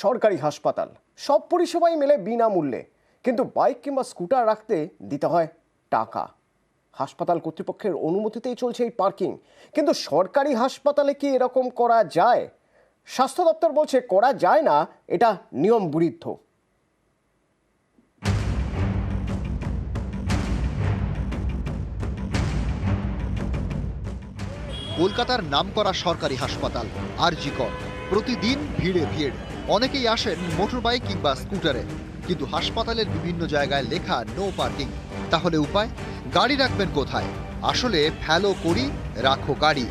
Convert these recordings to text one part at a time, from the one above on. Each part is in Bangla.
সরকারি হাসপাতাল সব পরিষেবাই মেলে বিনামূল্যে, কিন্তু বাইক কিংবা স্কুটার রাখতে দিতে হয় টাকা। হাসপাতাল কর্তৃপক্ষের অনুমতিতেই চলছে এই পার্কিং, কিন্তু সরকারি হাসপাতালে কি এরকম করা যায়? স্বাস্থ্য দপ্তর বলছে করা যায় না, এটা নিয়ম বিরুদ্ধ। কলকাতার নামকরা সরকারি হাসপাতাল আরজি কর, প্রতিদিন ভিড়ে ভিড়। অনেকেই আসেন মোটরবাইক কিংবা স্কুটারে, কিন্তু হাসপাতালের বিভিন্ন জায়গায় লেখা নো পার্কিং। তাহলে উপায়? গাড়ি রাখবেন কোথায়? আসলে ফ্যালো করি রাখো গাড়ি।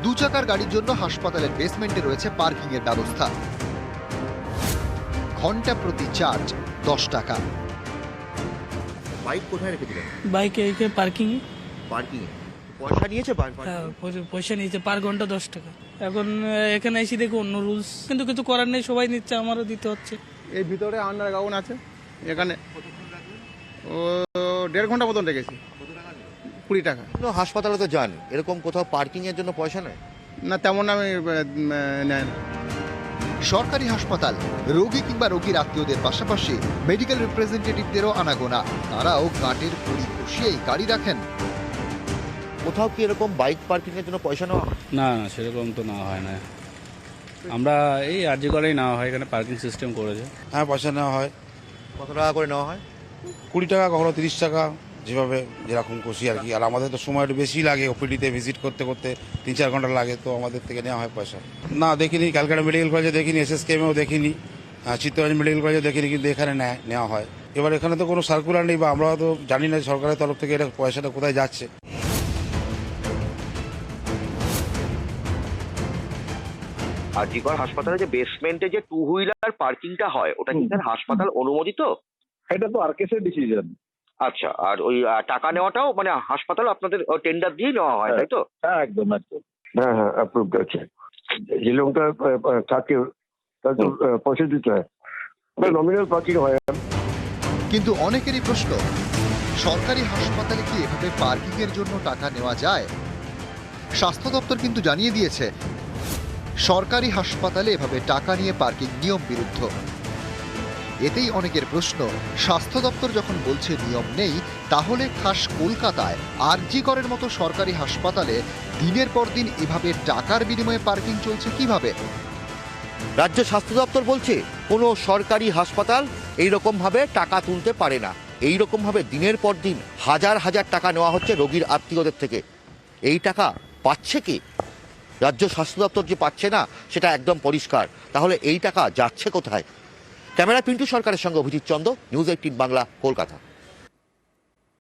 দু চাকার গাড়ির জন্য হাসপাতালের বেসমেন্টে রয়েছে পার্কিং এর ব্যবস্থা। ঘন্টা প্রতি চার্জ 10 টাকা। বাইক কোথায় রেখেছিলেন? বাইক এইখানে পার্কিং পার্কিং এ পয়সা নিয়েছে? পয়সা নিয়েছে পার ঘন্টা 10 টাকা। এখন এখানে এসে দেখো অন্য রুলস, কিন্তু কিছু করার নেই, সবাই নিচ্ছে, আমারও দিতে হচ্ছে। এই ভিতরে আন্ডারগ্রাউন্ড আছে, এখানে ও 1.5 ঘন্টা মতন রেখেছি। 20 টাকা। হাসপাতালে তো যান, এরকম কোথাও পার্কিং এর জন্য পয়সা নেয় না, তেমন আমি নেয় না। সরকারি হাসপাতাল রোগী কিংবা রোগীর আত্মীয়দের পাশাপাশি মেডিকেল রিপ্রেজেন্টেটিভদেরও আনাগোনা। তারাও গাঁটের পরি বসিয়েই গাড়ি রাখেন। কোথাও কি এরকম বাইক পার্কিং এর জন্য পয়সা নেওয়া? না না, সেরকম তো নেওয়া হয় না। আমরা এই আরজি করেই নেওয়া হয়, এখানে পার্কিং সিস্টেম করেছে। হ্যাঁ, পয়সা নেওয়া হয়। কত টাকা করে নেওয়া হয়? 20 টাকা, কখনো 30 টাকা, যেভাবে যেরকম খুশি আর কি। আর আমাদের তো সময় একটু বেশি লাগে, ওপিডিতে ভিজিট করতে করতে 3-4 ঘন্টা লাগে, তো আমাদের থেকে নেওয়া হয় পয়সা। না, দেখিনি, ক্যালকাটা মেডিকেল কলেজে দেখিনি, এসএসকেএমেও দেখিনি, চিত্তরঞ্জন মেডিকেল কলেজে দেখিনি, কিন্তু এখানে নেওয়া হয়। এবার এখানে তো কোনো সার্কুলার নেই, বা আমরা তো জানি না সরকারের তরফ থেকে এটা পয়সাটা কোথায় যাচ্ছে। আরজিকর হাসপাতালে যে বেসমেন্টে যে 2 হুইলার পার্কিংটা হয়, ওটা কি স্যার হাসপাতাল অনুমোদিত? এটা তো আরকেএসের ডিসিশন। আচ্ছা, আর ওই টাকা নেওয়াটাও মানে হাসপাতাল আপনাদের টেন্ডার দিয়ে নেওয়া হয়, তাই তো? হ্যাঁ, একদম একদম। হ্যাঁ হ্যাঁ, অ্যাপ্রুভড আছে। যে লোকটা থাকে তার তো পয়সা দিতে হয়, নমিনাল পার্কিং হয়। কিন্তু অনেকেরই প্রশ্ন, সরকারি হাসপাতালে কি এভাবে পার্কিং এর জন্য টাকা নেওয়া যায়? স্বাস্থ্য দপ্তর কিন্তু জানিয়ে দিয়েছে সরকারি হাসপাতালে এভাবে টাকা নিয়ে পার্কিং নিয়ম বিরুদ্ধ। এতেই অনেকের প্রশ্ন, স্বাস্থ্য দপ্তর যখন বলছে নিয়ম নেই, তাহলে খাস কলকাতায় আরজি করের মতো সরকারি হাসপাতালে দিনের পর দিন এভাবে টাকার বিনিময়ে পার্কিং চলছে কিভাবে? রাজ্য স্বাস্থ্য দপ্তর বলছে কোনো সরকারি হাসপাতাল এইরকম ভাবে টাকা তুলতে পারে না। এইরকম ভাবে দিনের পর দিন হাজার হাজার টাকা নেওয়া হচ্ছে রোগীর আত্মীয়দের থেকে। এই টাকা পাচ্ছে কি? রাজ্য স্বাস্থ্য দপ্তর যে পাচ্ছে না সেটা একদম পরিষ্কার। তাহলে এই টাকা যাচ্ছে কোথায়? ক্যামেরা পিন্টু সরকারের সঙ্গে অভিজিৎ চন্দ, নিউজ 18 বাংলা, কলকাতা।